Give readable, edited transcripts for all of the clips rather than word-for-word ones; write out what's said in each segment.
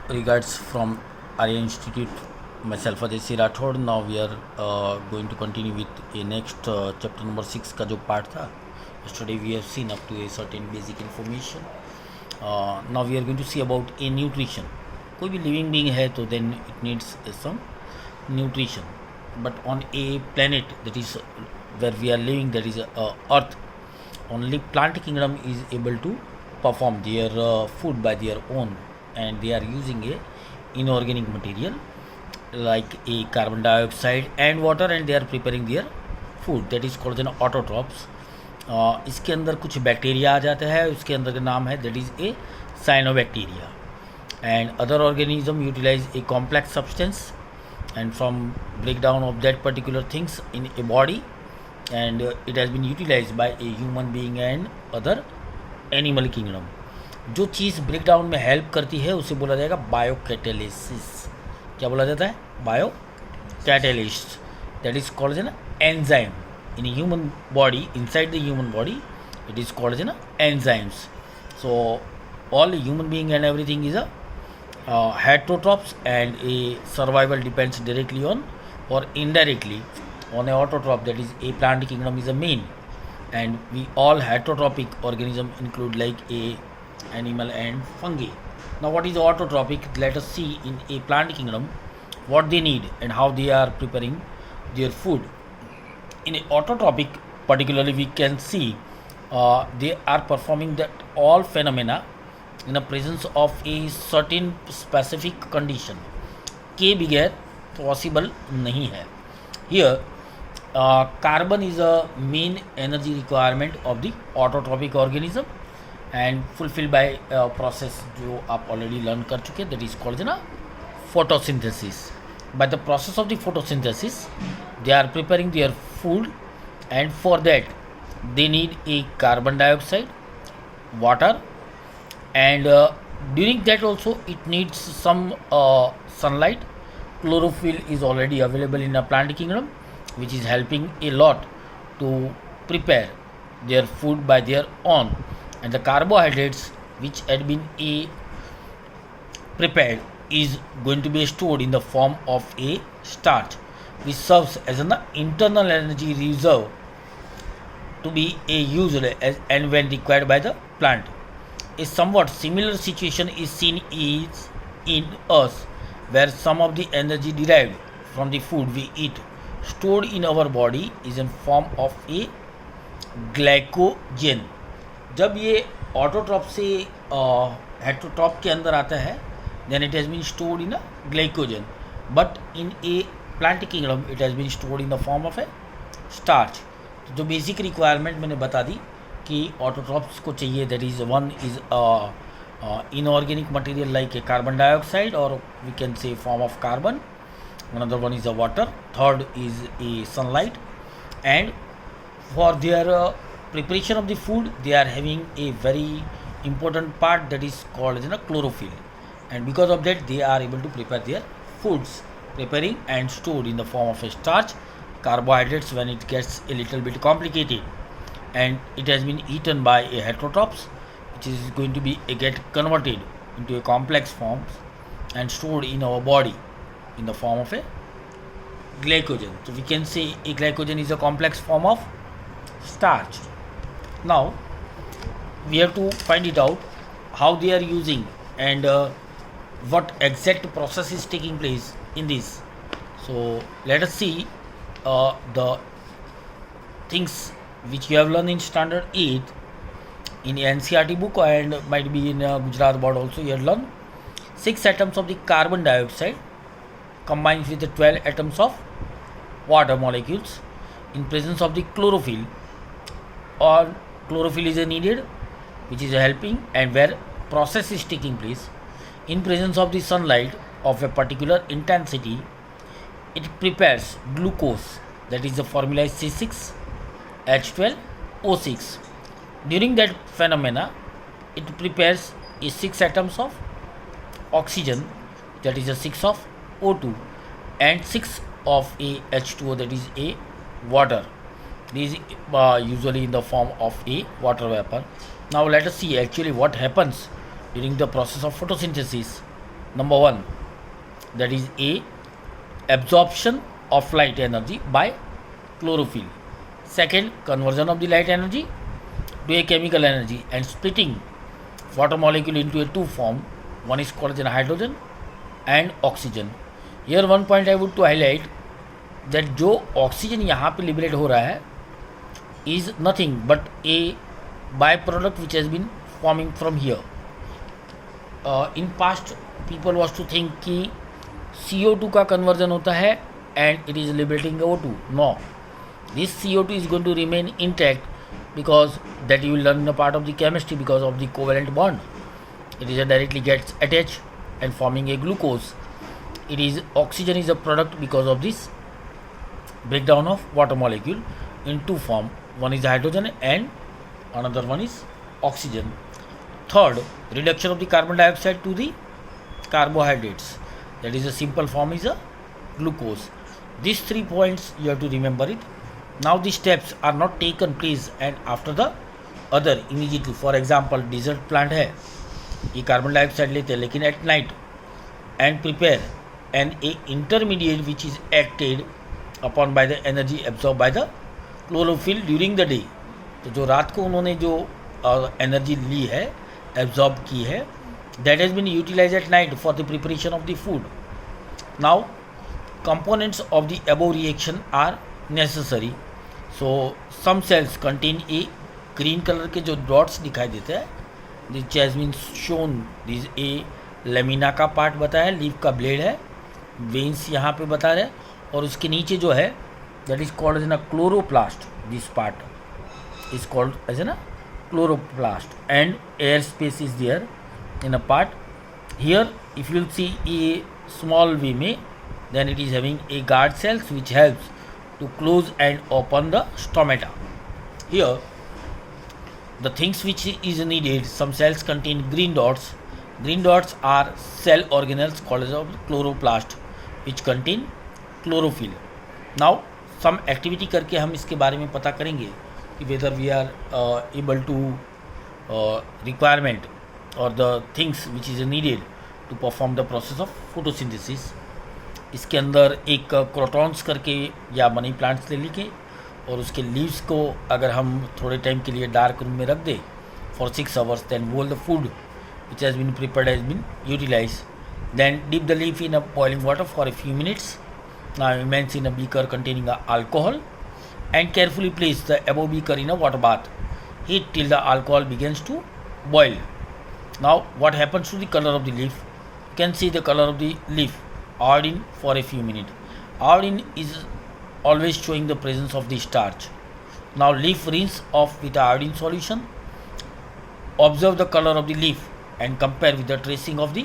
Regards from Arya Institute. Myself Ajay C. Rathod. Now we are going to continue with a next chapter number 6 का जो part था. Yesterday we have seen up to a certain basic information. Now we are going to see about a nutrition. कोई भी living being है तो then it needs some nutrition. But on a planet that is where we are living, that is Earth, only plant kingdom is able to perform their food by their own, and they are using a inorganic material like a carbon dioxide and water, and they are preparing their food, that is called an autotrophs. इसके अंदर कुछ bacteria आ जाता है, उसके अंदर का नाम है that is A cyanobacteria, and other organism utilize a complex substance and from breakdown of that particular things in a body, and it has been utilized by a human being and other animal kingdom. जो चीज़ breakdown में help करती है उसे बोला जाएगा bio catalysis. क्या बोला जाता है? Bio catalyst. That is called an enzyme in human body. Inside the human body it is called as enzymes. So all human being and everything is a heterotrophs, and a survival depends directly on or indirectly on a autotroph, that is a plant kingdom is a main, and we all heterotrophic organism include like a animal and fungi. Now what is autotrophic? Let us see in a plant kingdom what they need and how they are preparing their food. In a autotrophic particularly we can see they are performing that all phenomena in the presence of a certain specific condition के बगैर possible नहीं है. Here carbon is a main energy requirement of the autotrophic organism and fulfilled by process जो आप already learn कर चुके, that is called ना photosynthesis. By the process of the photosynthesis they are preparing their food, and for that they need a carbon dioxide, water, and during that also it needs some sunlight. Chlorophyll is already available in a plant kingdom, which is helping a lot to prepare their food by their own, and the carbohydrates which had been prepared is going to be stored in the form of a starch, which serves as an internal energy reserve to be used as and when required by the plant. A somewhat similar situation is seen in us, where some of the energy derived from the food we eat stored in our body is in form of a glycogen. जब ये autotroph से हेटरोट्रॉप के अंदर आता है then it has been stored in a glycogen, but in a plant kingdom it has been stored in the form of a starch. तो जो basic requirement मैंने बता दी कि ऑटोट्रॉप्स को चाहिए, that is one is inorganic material like a carbon dioxide, or we can say form of carbon. Another one is a water. Third is a sunlight. And for their preparation of the food they are having a very important part that is called as a chlorophyll, and because of that they are able to prepare their foods, preparing and stored in the form of a starch. Carbohydrates when it gets a little bit complicated and it has been eaten by a heterotrophs, which is going to be get converted into a complex forms and stored in our body in the form of a glycogen. So we can say a glycogen is a complex form of starch. Now we have to find it out how they are using and what exact process is taking place in this. So let us see the things which you have learned in standard 8 in NCERT book, and might be in Gujarat board also. You have learned 6 atoms of the carbon dioxide combined with the 12 atoms of water molecules in presence of the chlorophyll, or chlorophyll is needed, which is helping, and where process is taking place in presence of the sunlight of a particular intensity, it prepares glucose, that is the formula is C6H12O6. During that phenomena it prepares a 6 atoms of oxygen, that is a 6 of O2, and 6 of a H2O, that is a water. These usually in the form of a water vapor. Now let us see actually what happens during the process of photosynthesis. Number one, that is A, absorption of light energy by chlorophyll. Second, conversion of the light energy to a chemical energy and splitting water molecule into a two form. One is called as hydrogen and oxygen. Here one point I would to highlight that जो oxygen यहाँ पे liberate हो रहा है is nothing but a byproduct which has been forming from here. In past people was to think कि CO2 का conversion होता है and it is liberating O2. No, this CO2 is going to remain intact because that you will learn in a part of the chemistry because of the covalent bond. It is directly gets attached and forming a glucose. It is oxygen is a product because of this breakdown of water molecule in two form. One is hydrogen and another one is oxygen. Third, reduction of the carbon dioxide to the carbohydrates. That is a simple form is a glucose. These 3 points you have to remember it. Now these steps are not taken place and after the other immediately. For example, desert plant है, ये carbon dioxide लेते हैं लेकिन at night and prepare and A intermediate which is acted upon by the energy absorb by the chlorophyll during the day. तो जो रात को उन्होंने जो एनर्जी ली है, एब्जॉर्ब की है, that has been utilize at night for the preparation of the food. Now components of the above reaction are necessary. So some cells contain a green colour के जो डॉट्स दिखाई देते हैं, this has been shown, this a lamina का part बताया, leaf का blade है, veins यहाँ पे बता रहे हैं, और उसके नीचे जो है दैट इज कॉल्ड एज ना chloroplast. This part is called as ना chloroplast and air space is there in a part. Here if you will see a small way में, then it is having a guard cells which helps to close and open the stomata. Here the things which is needed, some cells contain green dots. Green dots are cell organelles called as chloroplast which contain chlorophyll. Now some activity करके हम इसके बारे में पता करेंगे कि whether we are able to requirement or the things which is needed to perform the process of photosynthesis. इसके अंदर एक क्रोटॉन्स करके या मनी प्लांट्स ले लीजिए और उसके लीव्स को अगर हम थोड़े टाइम के लिए डार्क रूम में रख दें for 6 hours, then all the food which has been prepared has been utilize. Then dip the leaf in a boiling water for a few minutes. Now immerse in a beaker containing alcohol and carefully place the above beaker in a water bath. Heat till the alcohol begins to boil. Now what happens to the color of the leaf? You can see the color of the leaf. Iodine for a few minutes. Iodine is always showing the presence of the starch. Now leaf rinse off with the iodine solution. Observe the color of the leaf and compare with the tracing of the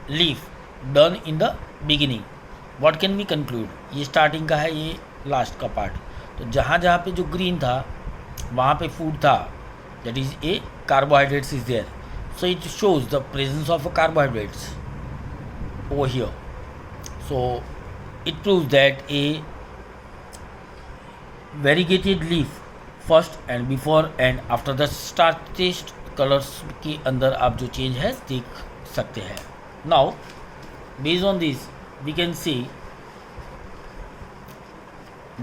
leaf done in the beginning. What can we conclude? ये starting का है, ये last का part. तो जहाँ जहाँ पे जो ग्रीन था वहाँ पे फूड था, that is a carbohydrates is there. So it shows the presence of carbohydrates over here. So it proves that a variegated leaf first and before and after the starch taste colors के अंदर आप जो change है देख सकते हैं. Now based on this we can see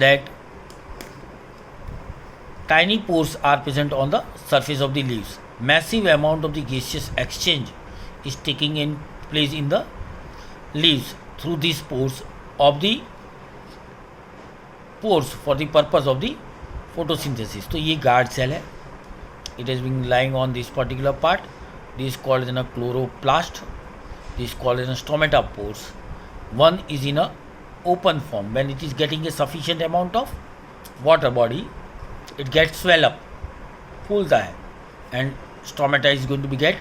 that tiny pores are present on the surface of the leaves. Massive amount of the gaseous exchange is taking in place in the leaves through these pores for the purpose of the photosynthesis. तो ये guard cell है. It has been lying on this particular part. This is called in a chloroplast. This is called in a stomata pores. One is in a open form. When it is getting a sufficient amount of water body, it gets swell up, फूलता है, and stomata is going to be get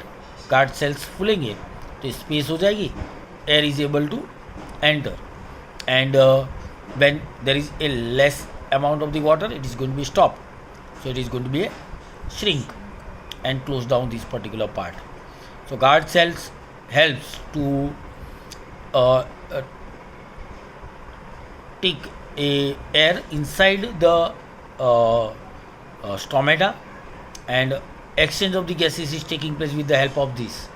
guard cells फूलेंगे तो space हो जाएगी, air is able to enter, and when there is a less amount of the water, it is going to be stopped, so it is going to be a shrink and close down this particular part. So guard cells helps to take a air inside the stomata, and exchange of the gases is taking place with the help of this.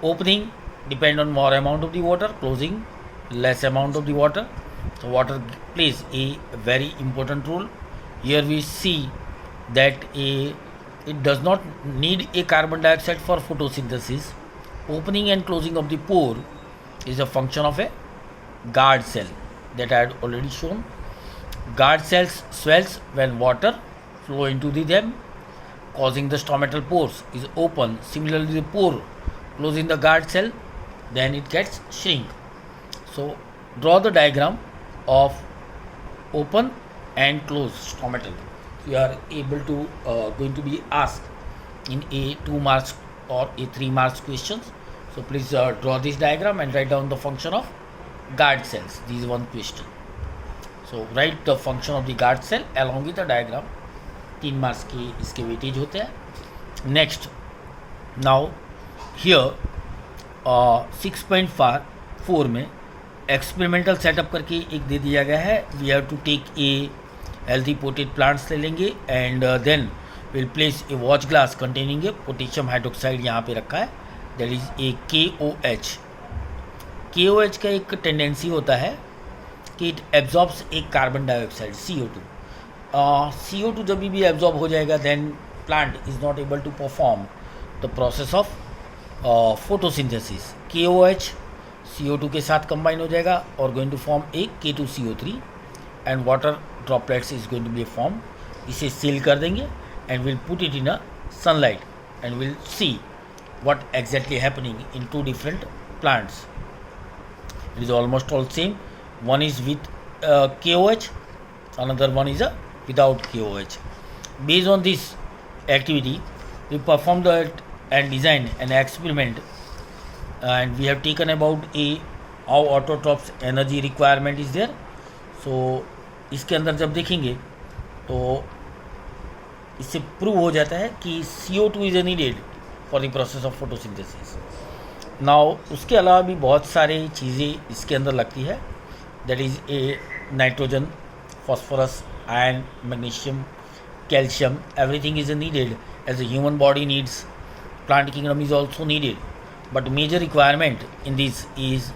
Opening depend on more amount of the water, closing less amount of the water. So water plays a very important role. Here we see that it does not need a carbon dioxide for photosynthesis. Opening and closing of the pore is a function of a guard cell that I had already shown. Guard cells swells when water flow into them, causing the stomatal pores is open. Similarly, the pore closing the guard cell, then it gets shrink. So draw the diagram of open and closed stomatal. You are able to going to be asked in a 2 marks or a 3 marks questions. So please draw this diagram and write down the function of guard cells. This is one question. So write the function of the guard cell along with the diagram. 3 marks के इसके weightage होते हैं. Next now here 6.4 में experimental setup करके एक दे दिया गया है. We have to take a healthy potted plants ले लेंगे and then will place a watch glass containing a potassium hydroxide यहाँ पे रखा है, that is a KOH. KOH का एक टेंडेंसी होता है कि it absorbs a carbon dioxide CO2. CO2 जब भी एब्जॉर्ब हो जाएगा then plant is not able to perform the process of photosynthesis. KOH CO2 के साथ कंबाइन हो जाएगा और going to form a K2CO3 and water droplets is going to be form. इसे सील कर देंगे and will put it in a sunlight and will see what exactly happening in two different plants. It is almost all same. One is with KOH, another one is without KOH. Based on this activity, we performed and designed an experiment, and we have taken about how autotrophs energy requirement is there. So इसके अंदर जब देखेंगे तो इससे prove हो जाता है कि CO2 is needed for the process of photosynthesis. Now उसके अलावा भी बहुत सारी चीज़ें इसके अंदर लगती है, that is a nitrogen, phosphorus, iron, magnesium, calcium. Everything is needed as a human body needs. Plant kingdom is also needed, but major requirement in this is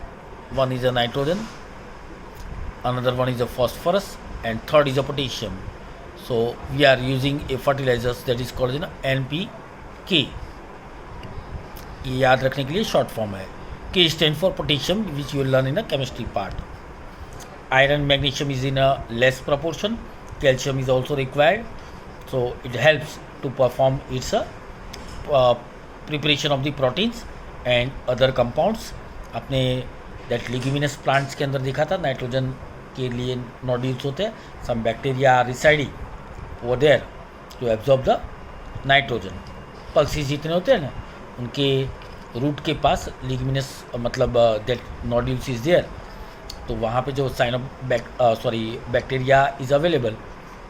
one is a nitrogen, another one is a phosphorus, and third is a potassium. So we are using a fertilizers that is called NPK. ये याद रखने के लिए short form है. K stand for potassium which you will learn in a chemistry part. Iron magnesium is in a less proportion. Calcium is also required, so it helps to perform its preparation of the proteins and other compounds. आपने that leguminous plants के अंदर देखा था nitrogen के लिए nodules होते हैं. Some bacteria are residing over there to absorb the nitrogen. Pulses जितने होते हैं ना उनके रूट के पास लिग्यूमिनस मतलब दैट नोड्यूल्स इज देयर, तो वहाँ पे जो bacteria is available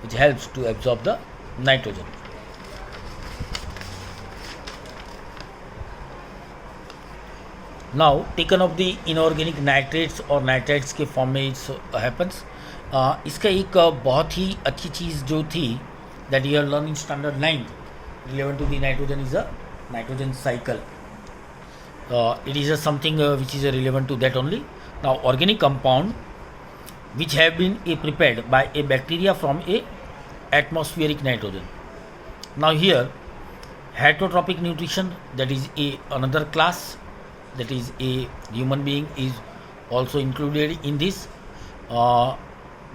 which helps to absorb the nitrogen. Now taken of the inorganic nitrates और नाइट्राइट्स के फॉर्म में इट्स हैपन्स. इसका एक बहुत ही अच्छी चीज़ जो थी that you have learn in standard 9 relevant to the nitrogen is a nitrogen cycle. It is something which is relevant to that only. Now organic compound which have been prepared by a bacteria from a atmospheric nitrogen. Now here heterotrophic nutrition, that is another class, that is a human being is also included in this.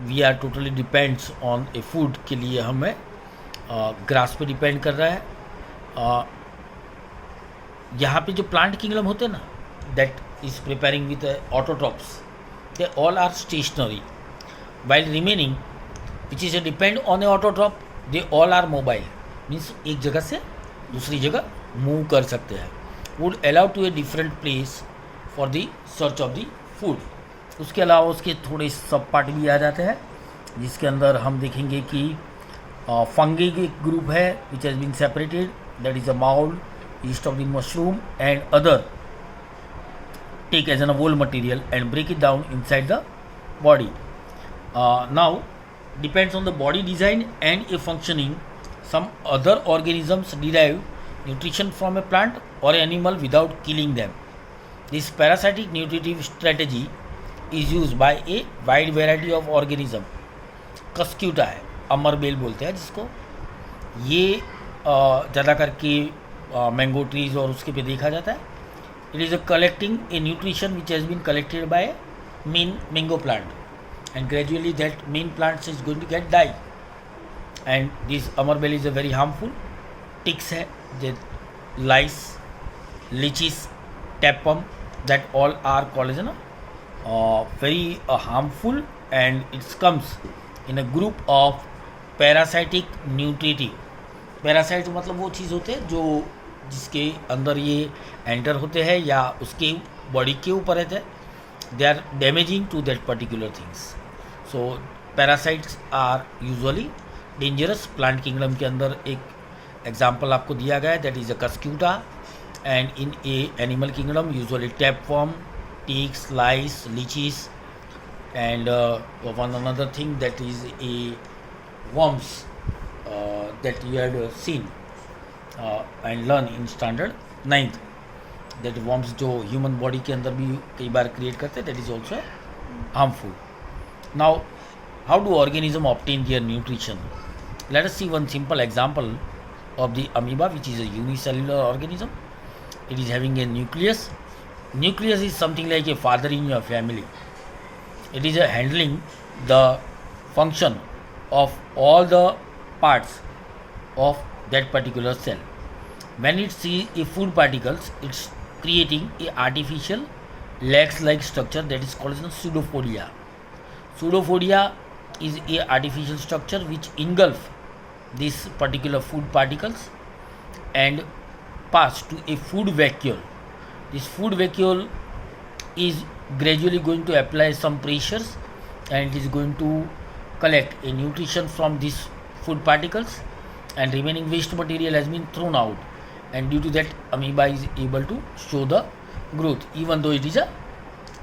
We are totally depends on a food के लिए हमें grass पे depend कर रहा है. यहाँ पे जो प्लांट किंगडम होते हैं ना that is preparing with autotrophs, they all are stationary while remaining which is depend on a autotroph they all are mobile. Means एक जगह से दूसरी जगह मूव कर सकते हैं. Would allow to a different place for the search of the food. उसके अलावा उसके थोड़े सब पार्ट भी आ जाते हैं जिसके अंदर हम देखेंगे कि फंगी के ग्रुप है which has been separated, that is a mould, yeast of the mushroom and other take as a whole material and break it down inside the body. Now depends on the body design and a functioning. Some other organisms derive nutrition from a plant or animal without killing them. This parasitic nutritive strategy is use by a wide variety of organism. Cuscuta है, अमरबेल बोलते हैं जिसको, ये ज़्यादा करके mango trees और उसके पे देखा जाता है। It is a collecting a nutrition which has been collected by main mango plant and gradually that main plant is going to get die and this amarbel is a very harmful. Ticks है, lice, leeches, टैपम, that all are called as very harmful, and it comes in a group of parasitic nutritive। Parasite मतलब वो चीज़ होते हैं जो जिसके अंदर ये एंटर होते हैं या उसके बॉडी के ऊपर रहते हैं, they are damaging to that particular things. So parasites are usually dangerous. Plant kingdom के अंदर एक एग्जाम्पल आपको दिया गया है, that is a Cuscuta, and in a animal kingdom usually tapeworm, ticks, lice, leeches, and one another thing that is a worms that you had seen and learn in standard 9th, that worms जो human body के अंदर भी कई बार create करते हैं, that is also harmful. Now, how do organism obtain their nutrition? Let us see one simple example of the amoeba, which is a unicellular organism. It is having a nucleus. Nucleus is something like a father in your family. It is handling the function of all the parts of that particular cell. When it sees a food particles, it's creating a artificial legs-like structure that is called as pseudopodia. Pseudopodia is a artificial structure which engulf these particular food particles and pass to a food vacuole. This food vacuole is gradually going to apply some pressures and it is going to collect a nutrition from these food particles, and remaining waste material has been thrown out, and due to that amoeba is able to show the growth even though it is a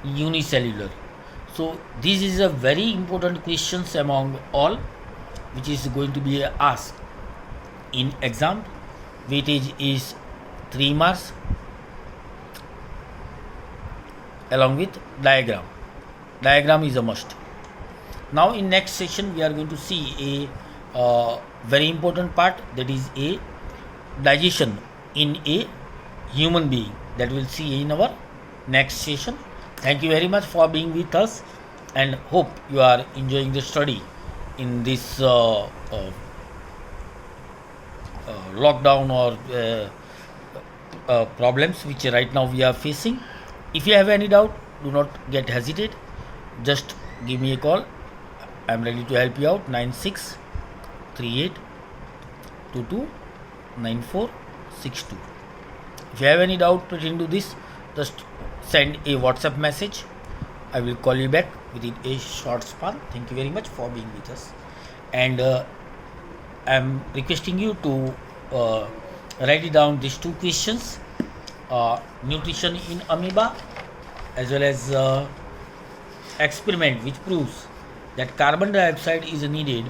unicellular. So this is a very important questions among all which is going to be asked in exam. Weightage is 3 marks along with diagram. Diagram is a must. Now in next session we are going to see a very important part, that is a digestion in a human being, that we'll see in our next session. Thank you very much for being with us and hope you are enjoying the study in this lockdown or problems which right now we are facing. If you have any doubt, do not get hesitate. Just give me a call. I am ready to help you out. 9638229462. If you have any doubt pertaining to this, just send a WhatsApp message. I will call you back within a short span. Thank you very much for being with us. And I am requesting you to write down these 2 questions. Nutrition in amoeba, as well as experiment which proves that carbon dioxide is needed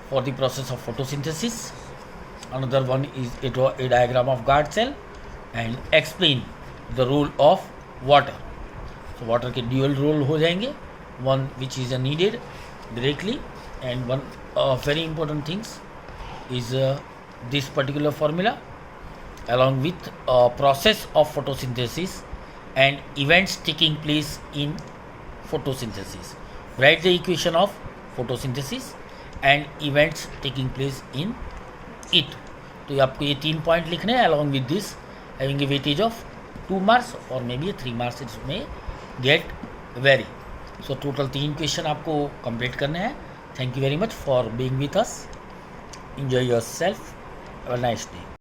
for the process of photosynthesis. Another one is a diagram of guard cell, and explain the role of water. So water के dual role हो जाएंगे, one which is needed directly, and one very important things is this particular formula along with process of photosynthesis and events taking place in photosynthesis. Write the equation of photosynthesis and events taking place in it. तो आपको ये 3 point लिखने हैं along with this having a weightage of 2 marks or maybe 3 marks it may get vary. So total 3 question आपको complete करने हैं. Thank you very much for being with us. Enjoy yourself. Have a nice day.